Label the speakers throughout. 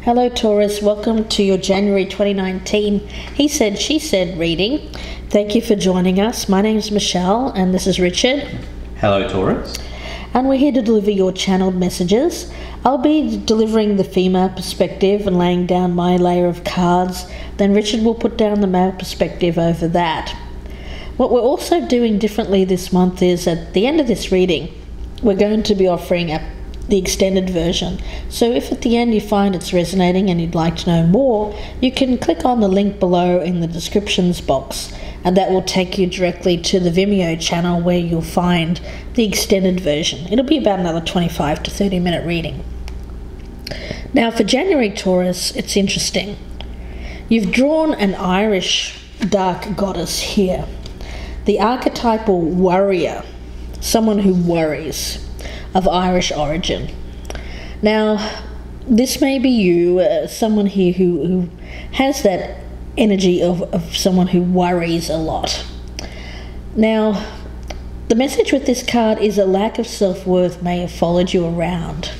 Speaker 1: Hello Taurus, welcome to your January 2019 He Said, She Said reading. Thank you for joining us. My name is Michelle and this is Richard.
Speaker 2: Hello Taurus.
Speaker 1: And we're here to deliver your channeled messages. I'll be delivering the female perspective and laying down my layer of cards. Then Richard will put down the male perspective over that. What we're also doing differently this month is at the end of this reading, we're going to be offering the extended version. So if at the end you find it's resonating and you'd like to know more, you can click on the link below in the descriptions box and that will take you directly to the Vimeo channel where you'll find the extended version. It'll be about another 25 to 30 minute reading. Now for January Taurus, it's interesting. You've drawn an Irish dark goddess here, the archetypal warrior, someone who worries, of Irish origin. Now, this may be you, someone here who has that energy of someone who worries a lot. Now, the message with this card is a lack of self-worth may have followed you around.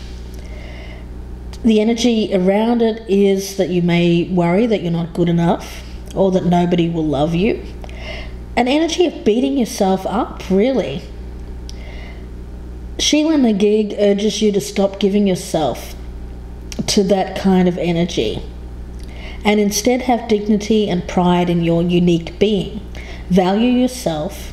Speaker 1: The energy around it is that you may worry that you're not good enough or that nobody will love you. An energy of beating yourself up, really. Sheila Nagig urges you to stop giving yourself to that kind of energy and instead have dignity and pride in your unique being. Value yourself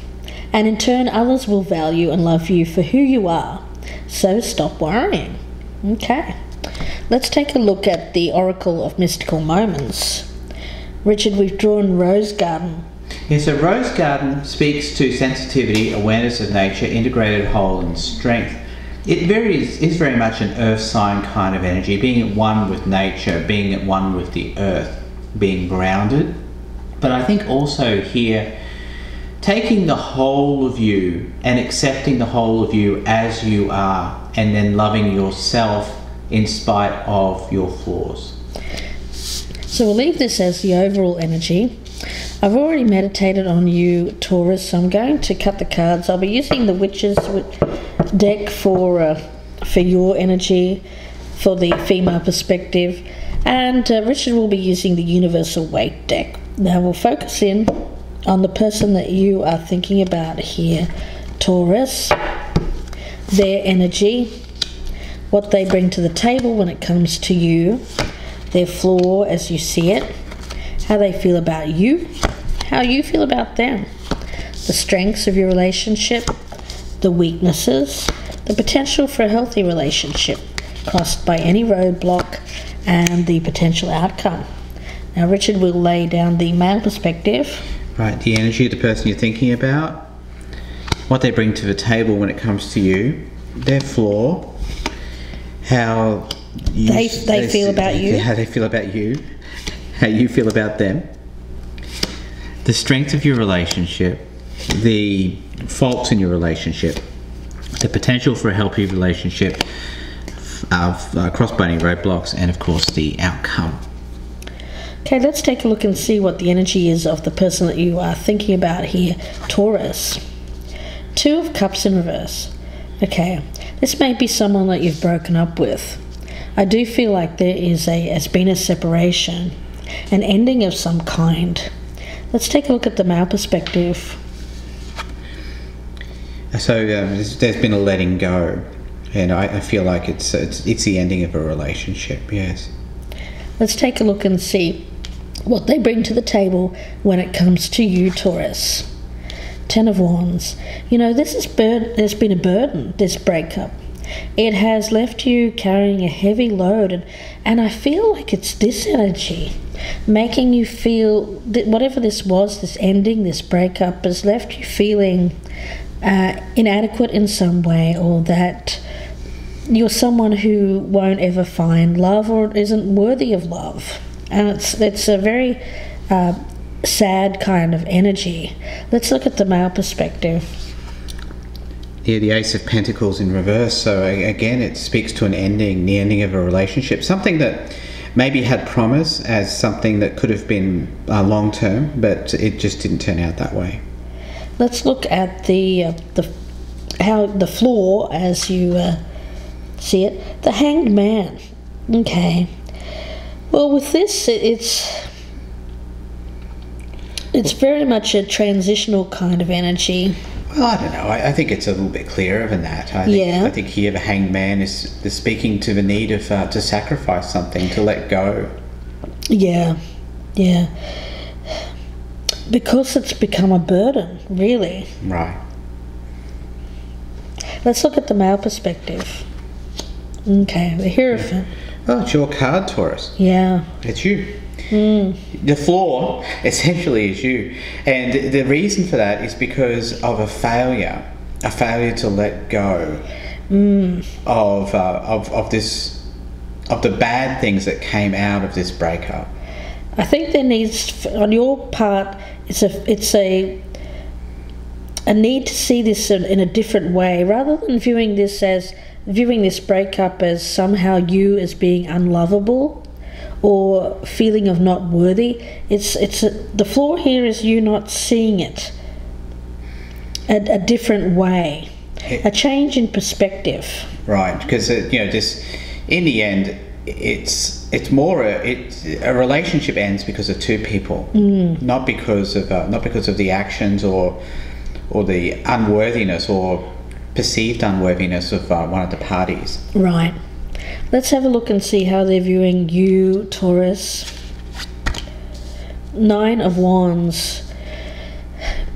Speaker 1: and in turn others will value and love you for who you are. So stop worrying. Okay, let's take a look at the Oracle of Mystical Moments. Richard, we've drawn Rose Garden.
Speaker 2: Yeah, so Rose Garden speaks to sensitivity, awareness of nature, integrated whole and strength. It is very much an earth sign kind of energy, being at one with nature, being at one with the earth, being grounded. But I think also here, taking the whole of you and accepting the whole of you as you are, and then loving yourself in spite of your flaws.
Speaker 1: So we'll leave this as the overall energy. I've already meditated on you, Taurus, so I'm going to cut the cards. I'll be using the Witches deck for your energy, for the female perspective, and Richard will be using the Universal Waite deck. Now we'll focus in on the person that you are thinking about here, Taurus, their energy, what they bring to the table when it comes to you, their flaw as you see it, how they feel about you, how you feel about them, the strengths of your relationship, the weaknesses, the potential for a healthy relationship, crossed by any roadblock, and the potential outcome. Now Richard will lay down the male perspective.
Speaker 2: Right, the energy of the person you're thinking about, what they bring to the table when it comes to you, their flaw, how
Speaker 1: they feel about you,
Speaker 2: how they feel about you, how you feel about them, the strength of your relationship, the faults in your relationship, the potential for a healthy relationship, crossed by any roadblocks, and of course the outcome.
Speaker 1: Okay, let's take a look and see what the energy is of the person that you are thinking about here, Taurus. 2 of Cups in reverse. Okay, this may be someone that you've broken up with. I do feel like there has been a separation, an ending of some kind. Let's take a look at the male perspective.
Speaker 2: So there's been a letting go, and I feel like it's the ending of a relationship. Yes.
Speaker 1: Let's take a look and see what they bring to the table when it comes to you, Taurus. 10 of Wands. You know, there's been a burden, this breakup. It has left you carrying a heavy load, and I feel like it's this energy making you feel that whatever this was, this ending, this breakup, has left you feeling inadequate in some way, or that you're someone who won't ever find love or isn't worthy of love. And it's a very sad kind of energy. Let's look at the male perspective.
Speaker 2: Yeah, the Ace of Pentacles in reverse. So again, it speaks to an ending, the ending of a relationship, something that maybe had promise as something that could have been long-term, but it just didn't turn out that way.
Speaker 1: Let's look at the flaw as you see it. The Hanged Man. Okay. Well, with this, it's very much a transitional kind of energy.
Speaker 2: Well, I don't know. I think it's a little bit clearer than that. I think here the hanged man is speaking to the need of to sacrifice something, to let go.
Speaker 1: Yeah. Because it's become a burden, really.
Speaker 2: Right.
Speaker 1: Let's look at the male perspective. Okay, the Hierophant.
Speaker 2: Oh, it's your card, Taurus.
Speaker 1: Yeah.
Speaker 2: It's you. The flaw essentially is you, and the reason for that is because of a failure to let go of the bad things that came out of this breakup.
Speaker 1: I think there needs, on your part, it's a need to see this in a different way, rather than viewing this breakup as somehow you as being unlovable or feeling of not worthy. The flaw here is you not seeing it a different way, a change in perspective. Right,
Speaker 2: because just in the end, it's more a relationship ends because of two people, not because of the actions or the unworthiness or perceived unworthiness of one of the parties.
Speaker 1: Right. Let's have a look and see how they're viewing you, Taurus. 9 of Wands.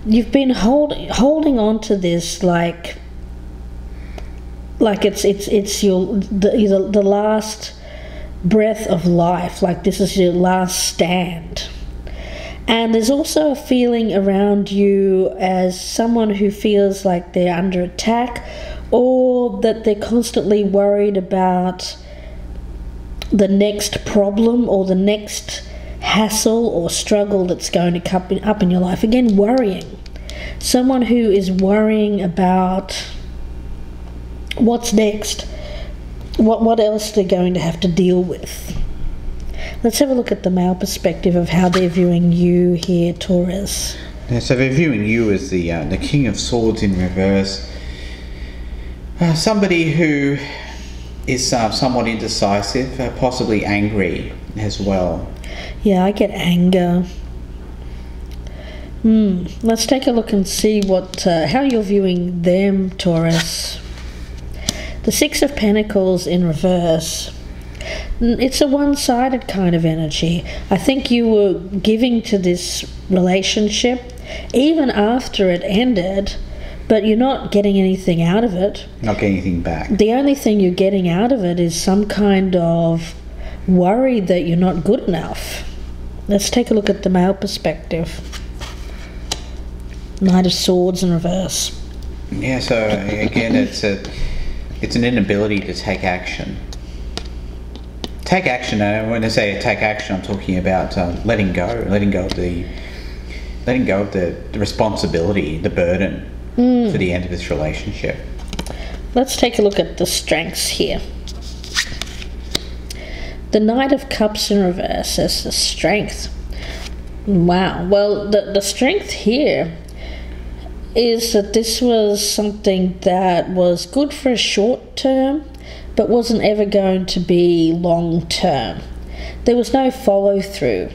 Speaker 1: You've been holding on to this like it's the last breath of life, like this is your last stand. And there's also a feeling around you as someone who feels like they're under attack, or that they're constantly worried about the next problem or the next hassle or struggle that's going to come up in your life. Again, worrying. Someone who is worrying about what's next, what else they're going to have to deal with. Let's have a look at the male perspective of how they're viewing you here, Taurus.
Speaker 2: Yeah, so they're viewing you as the King of Swords in reverse. Somebody who is somewhat indecisive, possibly angry as well.
Speaker 1: Yeah, I get anger. Let's take a look and see how you're viewing them, Taurus. The 6 of Pentacles in reverse. It's a one-sided kind of energy. I think you were giving to this relationship even after it ended, but you're not getting anything out of it.
Speaker 2: Not getting anything back.
Speaker 1: The only thing you're getting out of it is some kind of worry that you're not good enough. Let's take a look at the male perspective. Knight of Swords in reverse.
Speaker 2: Yeah, so again, it's an inability to take action. Take action, and when I say take action, I'm talking about letting go of the responsibility, the burden for the end of this relationship.
Speaker 1: Let's take a look at the strengths here. The Knight of Cups in reverse as the strength. Wow. Well, the strength here is that this was something that was good for a short term, but wasn't ever going to be long term. There was no follow through,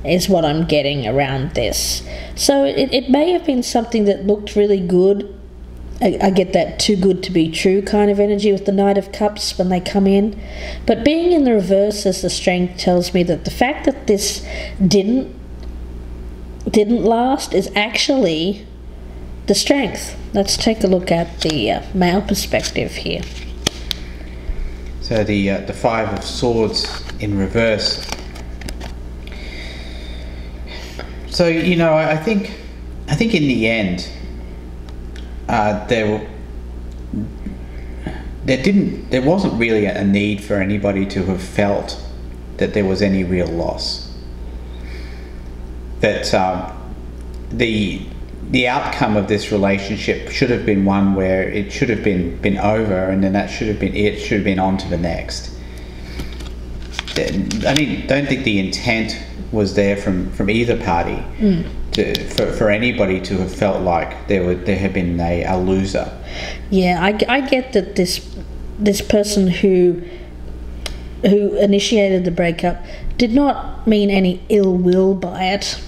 Speaker 1: is what I'm getting around this. So it may have been something that looked really good. I get that too good to be true kind of energy with the Knight of Cups when they come in. But being in the reverse as the strength tells me that the fact that this didn't last is actually the strength. Let's take a look at the male perspective here.
Speaker 2: So the 5 of Swords in reverse. So I think in the end, there wasn't really a need for anybody to have felt that there was any real loss. That the outcome of this relationship should have been one where it should have been over, and then that should have been it. Should have been on to the next. I mean, don't think the intent was there from either party for anybody to have felt like there had been a loser.
Speaker 1: Yeah, I get that this person who initiated the breakup did not mean any ill will by it.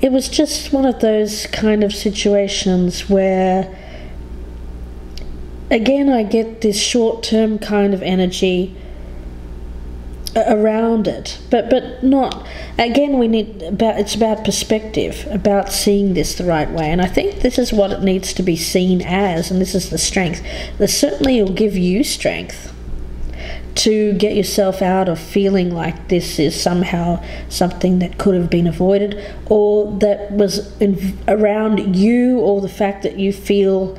Speaker 1: It was just one of those kind of situations where, again, I get this short-term kind of energy around it, but not, again, it's about perspective, about seeing this the right way, and I think this is what it needs to be seen as, and this is the strength. This certainly will give you strength to get yourself out of feeling like this is somehow something that could have been avoided, or that was around you, or the fact that you feel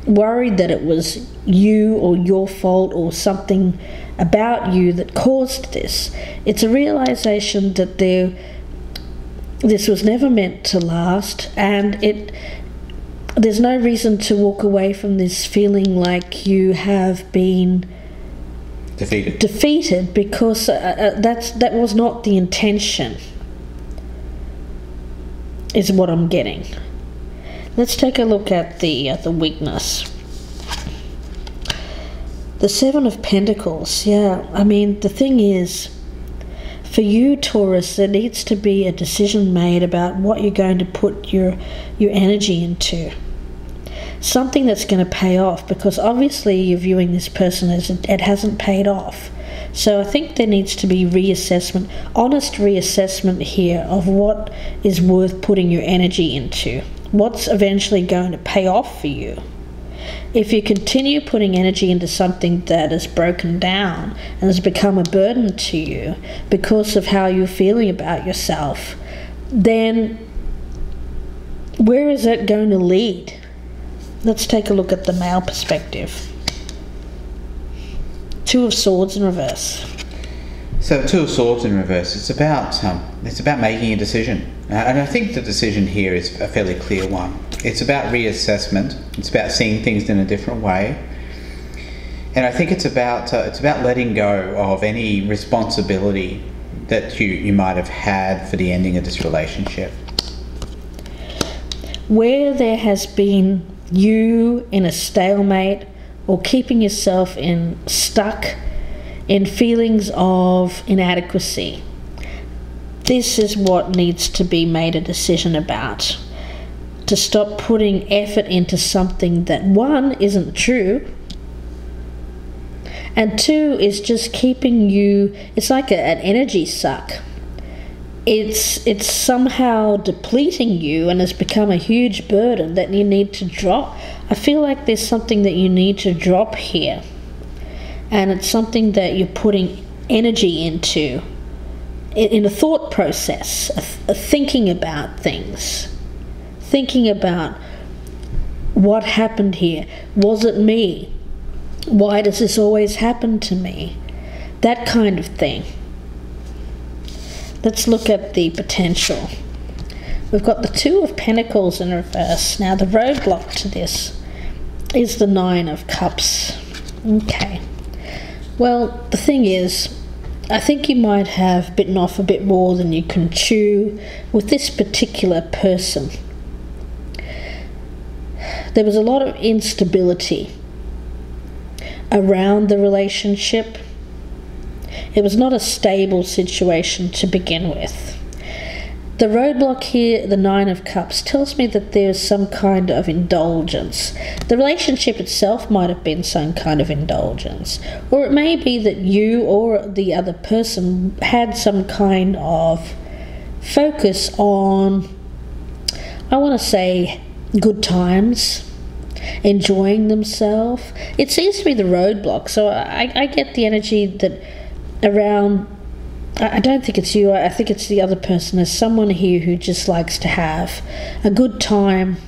Speaker 1: worried that it was you or your fault or something about you that caused this. It's a realization that this was never meant to last, and there's no reason to walk away from this feeling like you have been defeated, because that was not the intention, is what I'm getting. Let's take a look at the weakness. The Seven of Pentacles. Yeah, I mean, the thing is, for you, Taurus, there needs to be a decision made about what you're going to put your energy into. Something that's going to pay off, because obviously you're viewing this person as it hasn't paid off. So I think there needs to be reassessment, honest reassessment here of what is worth putting your energy into. What's eventually going to pay off for you? If you continue putting energy into something that is broken down and has become a burden to you because of how you're feeling about yourself, then where is it going to lead? Let's take a look at the male perspective. Two of Swords in reverse.
Speaker 2: So Two of Swords in reverse, it's about making a decision. And I think the decision here is a fairly clear one. It's about reassessment. It's about seeing things in a different way. And I think it's about letting go of any responsibility that you might have had for the ending of this relationship.
Speaker 1: Where there has been you in a stalemate, or keeping yourself stuck in feelings of inadequacy, this is what needs to be made a decision about. To stop putting effort into something that, one, isn't true, and two, is just keeping you, it's like an energy suck. It's somehow depleting you and has become a huge burden that you need to drop. I feel like there's something that you need to drop here, and it's something that you're putting energy into in a thought process, a thinking about things, thinking about what happened here. Was it me? Why does this always happen to me? That kind of thing. Let's look at the potential. We've got the Two of Pentacles in reverse. Now the roadblock to this is the Nine of Cups. Okay. Well, the thing is, I think you might have bitten off a bit more than you can chew with this particular person. There was a lot of instability around the relationship. It was not a stable situation to begin with. The roadblock here, the Nine of Cups, tells me that there's some kind of indulgence. The relationship itself might have been some kind of indulgence. Or it may be that you or the other person had some kind of focus on, I want to say, good times, enjoying themselves. It seems to be the roadblock. So I get the energy that around, I don't think it's you, I think it's the other person. There's someone here who just likes to have a good time.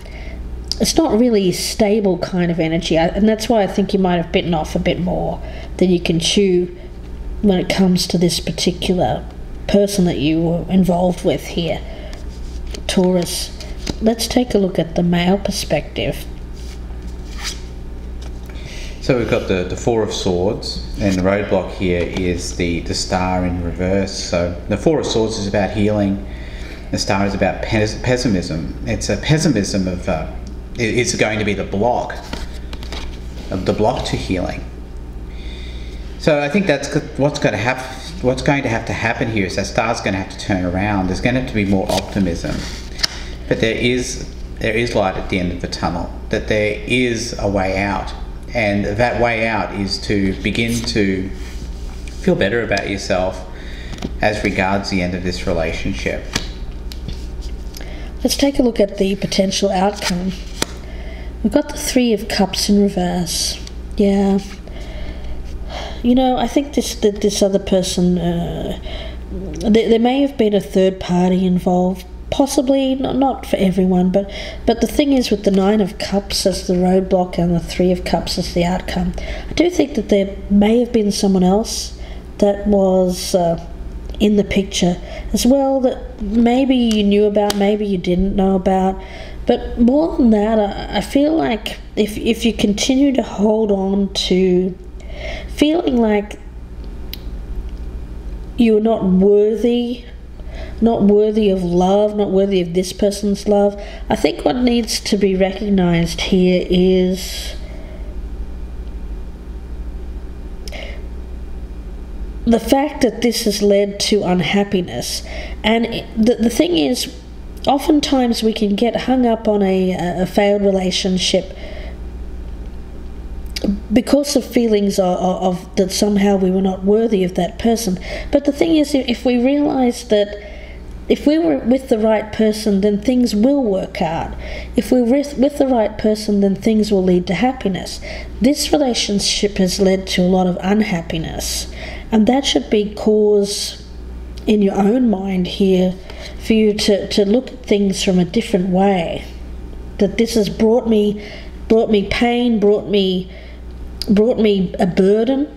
Speaker 1: It's not really stable kind of energy, and that's why I think you might have bitten off a bit more than you can chew when it comes to this particular person that you were involved with here, Taurus. Let's take a look at the male perspective.
Speaker 2: So we've got the Four of Swords, and the roadblock here is the Star in reverse. So the Four of Swords is about healing. The Star is about pessimism. It's a pessimism of, it's going to be the block to healing. So I think that's what's going to what's going to have to happen here is that star's going to have to turn around. There's going to have to be more optimism, but there is light at the end of the tunnel. That there is a way out, and that way out is to begin to feel better about yourself as regards the end of this relationship.
Speaker 1: Let's take a look at the potential outcome. We've got the Three of Cups in reverse. Yeah. You know, I think this other person, there may have been a third party involved. Possibly, not for everyone, but the thing is, with the Nine of Cups as the roadblock and the Three of Cups as the outcome, I do think that there may have been someone else that was in the picture as well, that maybe you knew about, maybe you didn't know about. But more than that, I feel like if you continue to hold on to feeling like you're not worthy of love, not worthy of this person's love, I think what needs to be recognized here is the fact that this has led to unhappiness. And the thing is, oftentimes we can get hung up on a failed relationship because of feelings of that somehow we were not worthy of that person. But the thing is, if we realize that if we were with the right person, then things will work out. If we're with the right person, then things will lead to happiness. This relationship has led to a lot of unhappiness, and that should be cause in your own mind here for you to look at things from a different way. That this has brought me pain, brought me a burden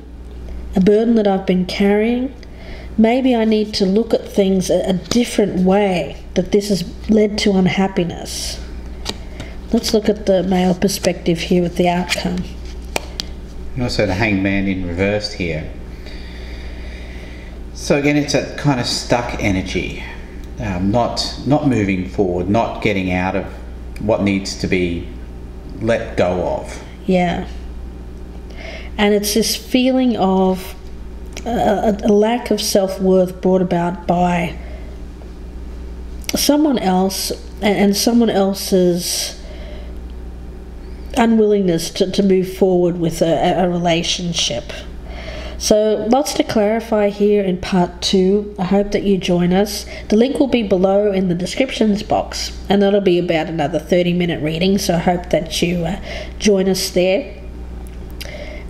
Speaker 1: that I've been carrying. Maybe I need to look at things a different way, that this has led to unhappiness. Let's look at the male perspective here with the outcome.
Speaker 2: And also the Hangman in reverse here. So again, it's a kind of stuck energy, not moving forward, not getting out of what needs to be let go of.
Speaker 1: Yeah. And it's this feeling of a lack of self-worth brought about by someone else and someone else's unwillingness to move forward with a relationship. So lots to clarify here in part 2. I hope that you join us. The link will be below in the descriptions box, and that'll be about another 30-minute reading, so I hope that you join us there.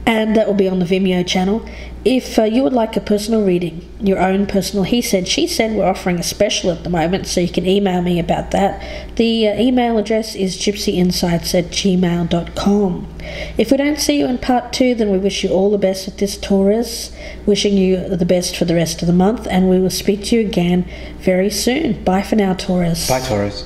Speaker 1: And that will be on the Vimeo channel. If you would like a personal reading, your own personal he said, she said, we're offering a special at the moment, so you can email me about that. The email address is gypsyinsights@gmail.com. If we don't see you in part 2, then we wish you all the best with this, Taurus. Wishing you the best for the rest of the month, and we will speak to you again very soon. Bye for now, Taurus.
Speaker 2: Bye, Taurus.